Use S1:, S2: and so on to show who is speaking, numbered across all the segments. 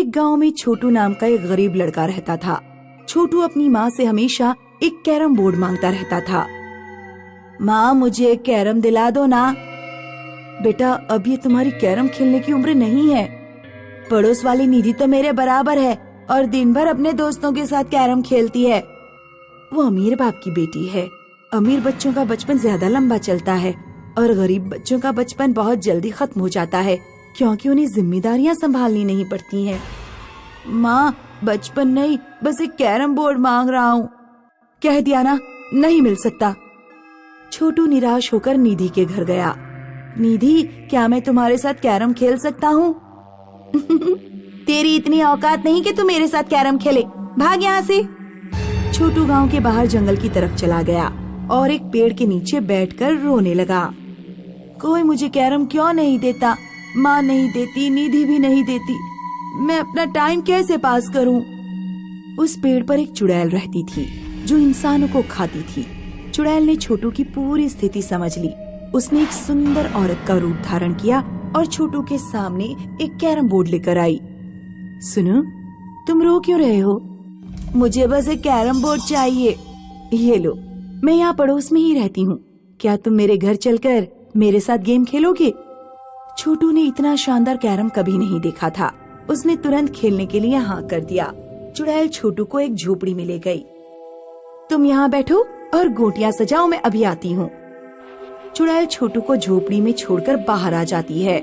S1: एक गांव में छोटू नाम का एक गरीब लड़का रहता था। छोटू अपनी माँ से हमेशा एक कैरम बोर्ड मांगता रहता था। माँ, मुझे एक कैरम दिला दो ना। बेटा, अब ये तुम्हारी कैरम खेलने की उम्र नहीं है। पड़ोस वाली निधि तो मेरे बराबर है और दिन भर अपने दोस्तों के साथ कैरम खेलती है। वो अमीर बाप की बेटी है। अमीर बच्चों का बचपन ज्यादा लंबा चलता है और गरीब बच्चों का बचपन बहुत जल्दी खत्म हो जाता है, क्योंकि उन्हें जिम्मेदारियां संभालनी नहीं पड़ती हैं। माँ, बचपन नहीं, बस एक कैरम बोर्ड मांग रहा हूँ। कह दिया ना, नहीं मिल सकता। छोटू निराश होकर निधि के घर गया। निधि, क्या मैं तुम्हारे साथ कैरम खेल सकता हूँ? तेरी इतनी औकात नहीं कि तू मेरे साथ कैरम खेले, भाग यहाँ से। छोटू गांव के बाहर जंगल की तरफ चला गया और एक पेड़ के नीचे बैठकर रोने लगा। कोई मुझे कैरम क्यों नहीं देता? माँ नहीं देती, निधि भी नहीं देती। मैं अपना टाइम कैसे पास करूं? उस पेड़ पर एक चुड़ैल रहती थी जो इंसानों को खाती थी। चुड़ैल ने छोटू की पूरी स्थिति समझ ली। उसने एक सुंदर औरत का रूप धारण किया और छोटू के सामने एक कैरम बोर्ड लेकर आई। सुनो, तुम रो क्यों रहे हो? मुझे बस एक कैरम बोर्ड चाहिए। ये लो, मैं यहाँ पड़ोस में ही रहती हूँ। क्या तुम मेरे घर चलकर मेरे साथ गेम खेलोगे? छोटू ने इतना शानदार कैरम कभी नहीं देखा था। उसने तुरंत खेलने के लिए हाँ कर दिया। चुड़ैल छोटू को एक झोपड़ी में ले गई। तुम यहाँ बैठो और गोटियां सजाओ, मैं अभी आती हूँ। चुड़ैल छोटू को झोपड़ी में छोड़कर बाहर आ जाती है।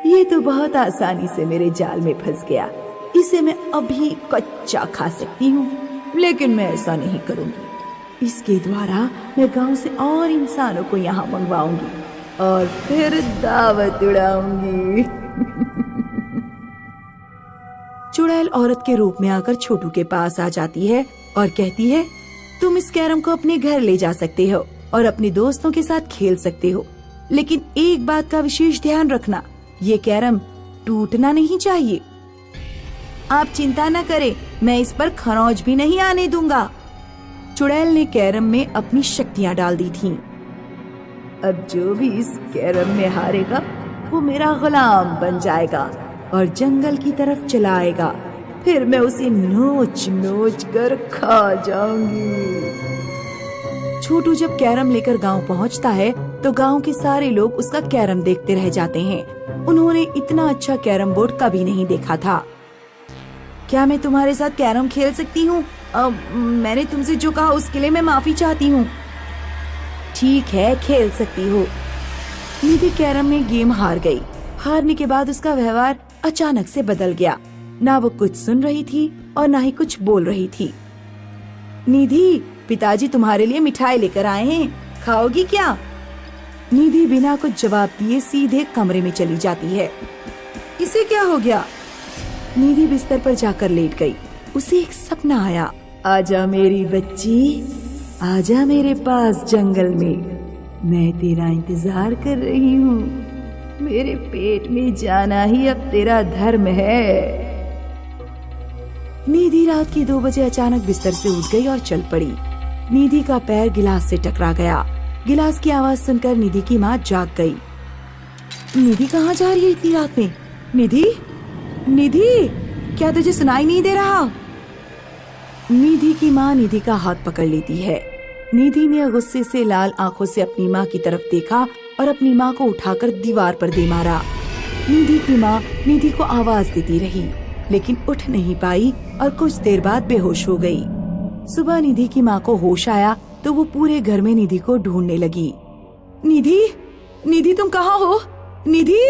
S1: ये तो बहुत आसानी से मेरे जाल में फंस गया। इसे मैं अभी कच्चा खा सकती हूँ, लेकिन मैं ऐसा नहीं करूँगी। इसके द्वारा मैं गांव से और इंसानों को यहाँ मंगवाऊंगी और फिर दावत उड़ाऊंगी। चुड़ैल औरत के रूप में आकर छोटू के पास आ जाती है और कहती है, तुम इस कैरम को अपने घर ले जा सकते हो और अपने दोस्तों के साथ खेल सकते हो, लेकिन एक बात का विशेष ध्यान रखना, ये कैरम टूटना नहीं चाहिए। आप चिंता न करें, मैं इस पर खरोंच भी नहीं आने दूंगा। चुड़ैल ने कैरम में अपनी शक्तियां डाल दी थीं। अब जो भी इस कैरम में हारेगा वो मेरा गुलाम बन जाएगा और जंगल की तरफ चला आएगा। फिर मैं उसे नोच नोच कर खा जाऊंगी। छोटू जब कैरम लेकर गांव पहुंचता है तो गांव के सारे लोग उसका कैरम देखते रह जाते हैं। उन्होंने इतना अच्छा कैरम बोर्ड कभी नहीं देखा था। क्या मैं तुम्हारे साथ कैरम खेल सकती हूँ? मैंने तुमसे जो कहा उसके लिए मैं माफी चाहती हूँ। ठीक है, खेल सकती हो। निधि कैरम में गेम हार गई। हारने के बाद उसका व्यवहार अचानक से बदल गया। ना वो कुछ सुन रही थी और ना ही कुछ बोल रही थी। निधि, पिताजी तुम्हारे लिए मिठाई लेकर आए हैं, खाओगी क्या? निधि बिना कुछ जवाब दिए सीधे कमरे में चली जाती है। इसे क्या हो गया? निधि बिस्तर पर जाकर लेट गई। उसे एक सपना आया। आजा मेरी बच्ची, आजा मेरे पास जंगल में, मैं तेरा इंतजार कर रही हूँ। मेरे पेट में जाना ही अब तेरा धर्म है। निधि रात के 2 बजे अचानक बिस्तर से उठ गई और चल पड़ी। निधि का पैर गिलास से टकरा गया। गिलास की आवाज सुनकर निधि की माँ जाग गई। निधि कहाँ जा रही है इतनी रात में? निधि, निधि, क्या तुझे सुनाई नहीं दे रहा? निधि की माँ निधि का हाथ पकड़ लेती है। निधि ने गुस्से से लाल आंखों से अपनी माँ की तरफ देखा और अपनी माँ को उठाकर दीवार पर दे मारा। निधि की माँ निधि को आवाज देती रही, लेकिन उठ नहीं पाई और कुछ देर बाद बेहोश हो गई। सुबह निधि की माँ को होश आया तो वो पूरे घर में निधि को ढूंढने लगी। निधि, निधि तुम कहाँ हो? निधि।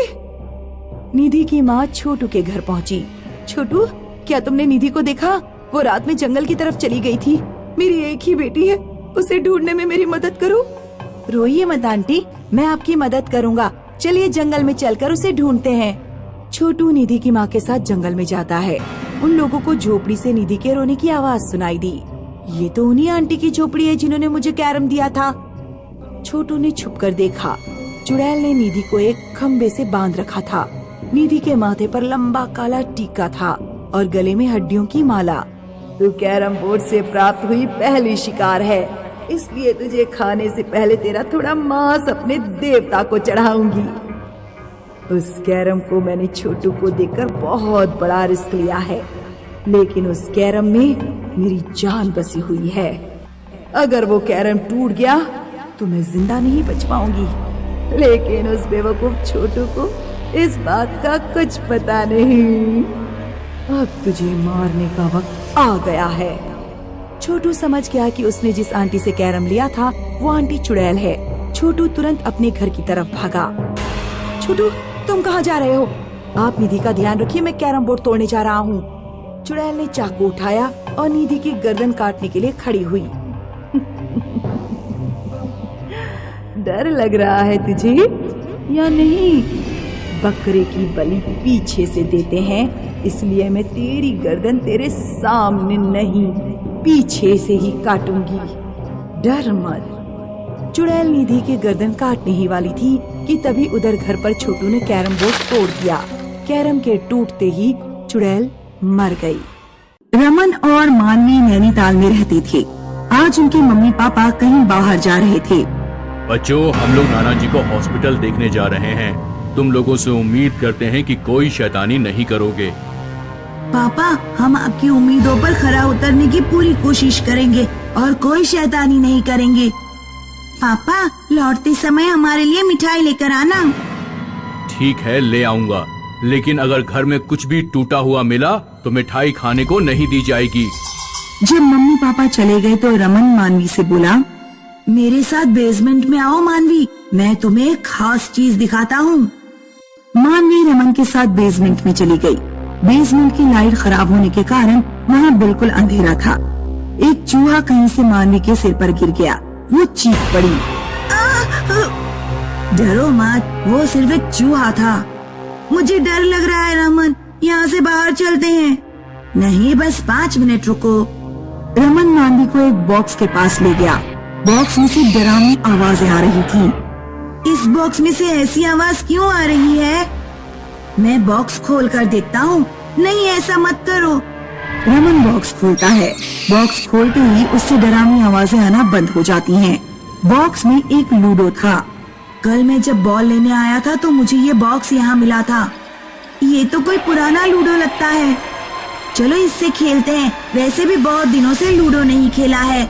S1: निधि की माँ छोटू के घर पहुँची। छोटू, क्या तुमने निधि को देखा? वो रात में जंगल की तरफ चली गई थी। मेरी एक ही बेटी है, उसे ढूंढने में मेरी मदद करो। रोइए मत आंटी, मैं आपकी मदद करूँगा। चलिए जंगल में चलकर उसे ढूंढते हैं। छोटू निधि की माँ के साथ जंगल में जाता है। उन लोगों को झोपड़ी से निधि के रोने की आवाज सुनाई दी। ये तो उन्हीं आंटी की झोपड़ी है जिन्होंने मुझे कैरम दिया था। छोटू ने छुपकर देखा। चुड़ैल ने निधि को एक खम्बे से बांध रखा था। निधि के माथे पर लंबा काला टीका था और गले में हड्डियों की माला। तू कैरम बोर्ड से प्राप्त हुई पहली शिकार है, इसलिए तुझे खाने से पहले तेरा थोड़ा मांस अपने देवता को चढ़ाऊंगी। उस कैरम को मैंने छोटू को देकर बहुत बड़ा रिस्क लिया है, लेकिन उस कैरम में मेरी जान बसी हुई है। अगर वो कैरम टूट गया तो मैं जिंदा नहीं बच पाऊंगी। लेकिन उस बेवकूफ छोटू को इस बात का कुछ पता नहीं। अब तुझे मारने का वक्त आ गया है। छोटू समझ गया कि उसने जिस आंटी से कैरम लिया था वो आंटी चुड़ैल है। छोटू तुरंत अपने घर की तरफ भागा। छोटू, तुम कहाँ जा रहे हो? आप निधि का ध्यान रखिए, मैं कैरम बोर्ड तोड़ने जा रहा हूँ। चुड़ैल ने चाकू उठाया और निधि की गर्दन काटने के लिए खड़ी हुई। डर लग रहा है तुझे या नहीं? बकरे की बलि पीछे से देते हैं, इसलिए मैं तेरी गर्दन तेरे सामने नहीं, पीछे से ही काटूंगी। डर मत। चुड़ैल निधि की गर्दन काटने ही वाली थी कि तभी उधर घर पर छोटू ने कैरम बोर्ड तोड़ दिया। कैरम के टूटते ही चुड़ैल मर गई। रमन और मानवी नैनीताल में रहते थे। आज उनके मम्मी पापा कहीं बाहर जा रहे थे।
S2: बच्चों, हम लोग नाना जी को हॉस्पिटल देखने जा रहे हैं। तुम लोगों से उम्मीद करते हैं कि कोई शैतानी नहीं करोगे।
S1: पापा, हम आपकी उम्मीदों पर खरा उतरने की पूरी कोशिश करेंगे और कोई शैतानी नहीं करेंगे। पापा, लौटते समय हमारे लिए मिठाई लेकर आना।
S2: ठीक है, ले आऊंगा, लेकिन अगर घर में कुछ भी टूटा हुआ मिला तो मिठाई खाने को नहीं दी जाएगी।
S1: जब मम्मी पापा चले गए तो रमन मानवी से बोला, मेरे साथ बेसमेंट में आओ मानवी, मैं तुम्हें एक खास चीज दिखाता हूँ। मानवी रमन के साथ बेसमेंट में चली गई। बेसमेंट की लाइट खराब होने के कारण वहाँ बिल्कुल अंधेरा था। एक चूहा कहीं से मानवी के सिर पर गिर गया। वो चीख पड़ी। डरो मत, वो सिर्फ एक चूहा था। मुझे डर लग रहा है रमन, यहाँ से बाहर चलते हैं। नहीं, बस 5 मिनट रुको। रमन मानवी को एक बॉक्स के पास ले गया। बॉक्स में से डरावनी आवाजें आ रही थी। इस बॉक्स में से ऐसी आवाज क्यों आ रही है? मैं बॉक्स खोल कर देखता हूँ। नहीं, ऐसा मत करो। रमन बॉक्स खोलता है। बॉक्स खोलते ही उससे डरावनी आवाजें आना बंद हो जाती हैं। बॉक्स में एक लूडो था। कल मैं जब बॉल लेने आया था तो मुझे ये बॉक्स यहाँ मिला था। ये तो कोई पुराना लूडो लगता है। चलो इससे खेलते हैं, वैसे भी बहुत दिनों से लूडो नहीं खेला है।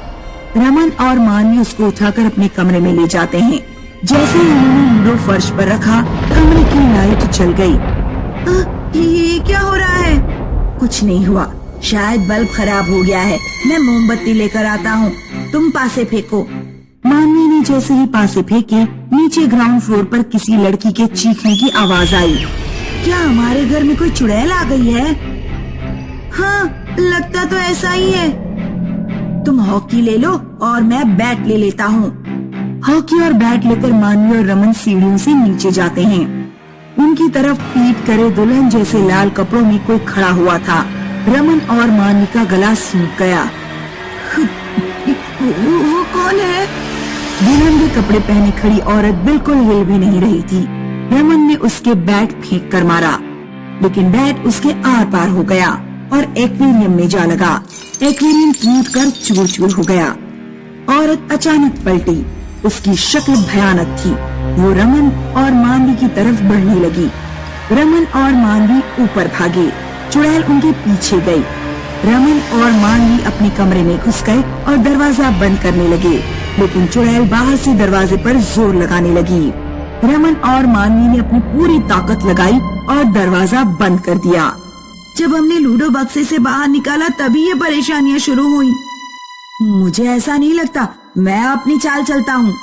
S1: रमन और मानवी उसको उठाकर अपने कमरे में ले जाते हैं। जैसे ही उन्होंने लूडो फर्श पर रखा, कमरे की लाइट जल गई। ये क्या हो रहा है? कुछ नहीं हुआ, शायद बल्ब खराब हो गया है। मैं मोमबत्ती लेकर आता हूँ, तुम पासे फेंको। मानवी ने जैसे ही पासे फेंके, नीचे ग्राउंड फ्लोर पर किसी लड़की के चीखने की आवाज आई। क्या हमारे घर में कोई चुड़ैल आ गई है? हाँ, लगता तो ऐसा ही है। तुम हॉकी ले लो और मैं बैट ले लेता हूँ। हॉकी और बैट लेकर मानवी और रमन सीढ़ियों से नीचे जाते हैं। उनकी तरफ पीट करे दुल्हन जैसे लाल कपड़ों में कोई खड़ा हुआ था। रमन और मानवी का गला सूख गया। वो कौन है? दुल्हन के कपड़े पहने खड़ी औरत बिल्कुल हिल भी नहीं रही थी। रमन ने उसके बैट फेंक कर मारा, लेकिन बैट उसके आर पार हो गया और एक्वेरियम में जा लगा। एक्वेरियम टूटकर चूर चूर हो गया। औरत अचानक पलटी। उसकी शक्ल भयानक थी। वो रमन और मानवी की तरफ बढ़ने लगी। रमन और मानवी ऊपर भागे। चुड़ैल उनके पीछे गई। रमन और मानवी अपने कमरे में घुस गए और दरवाजा बंद करने लगे, लेकिन चुड़ैल बाहर से दरवाजे पर जोर लगाने लगी। रमन और मानवी ने अपनी पूरी ताकत लगाई और दरवाजा बंद कर दिया। जब हमने लूडो बक्से से बाहर निकाला तभी ये परेशानियां शुरू हुई। मुझे ऐसा नहीं लगता, मैं अपनी चाल चलता हूँ।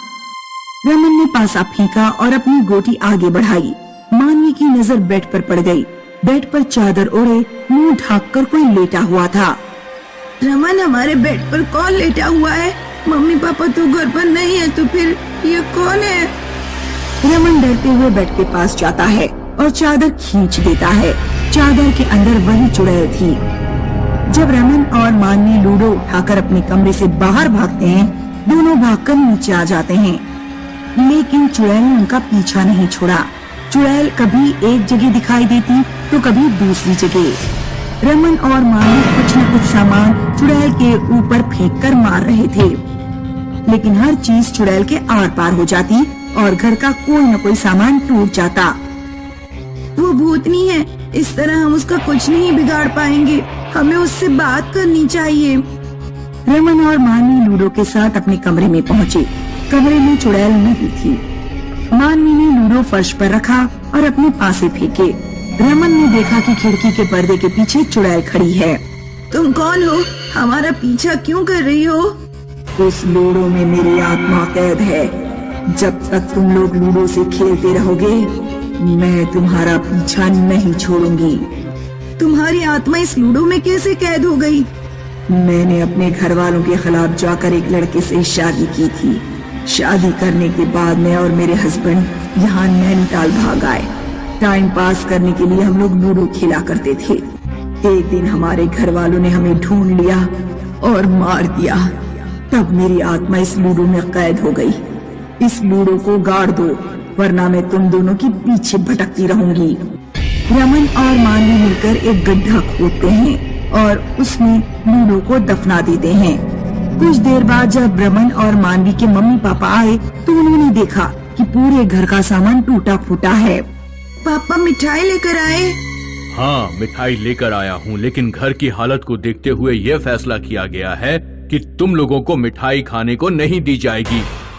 S1: रमन ने पासा फेंका और अपनी गोटी आगे बढ़ाई। मानवी की नजर बेड पर पड़ गई। बेड पर चादर ओढ़े मुंह ढांककर कोई लेटा हुआ था। रमन, हमारे बेड पर कौन लेटा हुआ है? मम्मी पापा तो घर पर नहीं है, तो फिर ये कौन है? रमन डरते हुए बेड के पास जाता है और चादर खींच देता है। चादर के अंदर वही चुड़ैल थी। जब रमन और मानवी लूडो उठाकर अपने कमरे से बाहर भागते हैं, दोनों भागकर नीचे आ जाते हैं, लेकिन चुड़ैल ने उनका पीछा नहीं छोड़ा। चुड़ैल कभी एक जगह दिखाई देती तो कभी दूसरी जगह। रमन और मानवी कुछ न कुछ सामान चुड़ैल के ऊपर फेंककर मार रहे थे, लेकिन हर चीज चुड़ैल के आर पार हो जाती और घर का कोई न कोई सामान टूट जाता। वो भूतनी है, इस तरह हम उसका कुछ नहीं बिगाड़ पाएंगे। हमें उससे बात करनी चाहिए। रमन और मानवी लूडो के साथ अपने कमरे में पहुँचे। कमरे में चुड़ैल नहीं थी। मानवी ने लूडो फर्श पर रखा और अपने पासे फेंके। रमन ने देखा कि खिड़की के पर्दे के पीछे चुड़ैल खड़ी है। तुम कौन हो? हमारा पीछा क्यों कर रही हो? उस लूडो में मेरी आत्मा कैद है। जब तक तुम लोग लूडो से खेलते रहोगे, मैं तुम्हारा पीछा नहीं छोड़ूंगी। तुम्हारी आत्मा इस लूडो में कैसे कैद हो गई? मैंने अपने घर वालों के खिलाफ जाकर एक लड़के से शादी की थी। शादी करने के बाद मैं और मेरे हस्बैंड यहाँ नैनीताल भाग आए। टाइम पास करने के लिए हम लोग लूडो खेला करते थे। एक दिन हमारे घर वालों ने हमें ढूंढ लिया और मार दिया। तब मेरी आत्मा इस लूडो में कैद हो गई। इस लूडो को गाड़ दो, वरना मैं तुम दोनों के पीछे भटकती रहूंगी। रमन और मानवी मिलकर एक गड्ढा खोदते हैं और उसमें लूडो को दफना देते हैं। कुछ देर बाद जब रमन और मानवी के मम्मी पापा आए तो उन्होंने देखा कि पूरे घर का सामान टूटा फूटा है। पापा मिठाई लेकर आए?
S2: हाँ, मिठाई लेकर आया हूँ, लेकिन घर की हालत को देखते हुए यह फैसला किया गया है कि तुम लोगों को मिठाई खाने को नहीं दी जाएगी।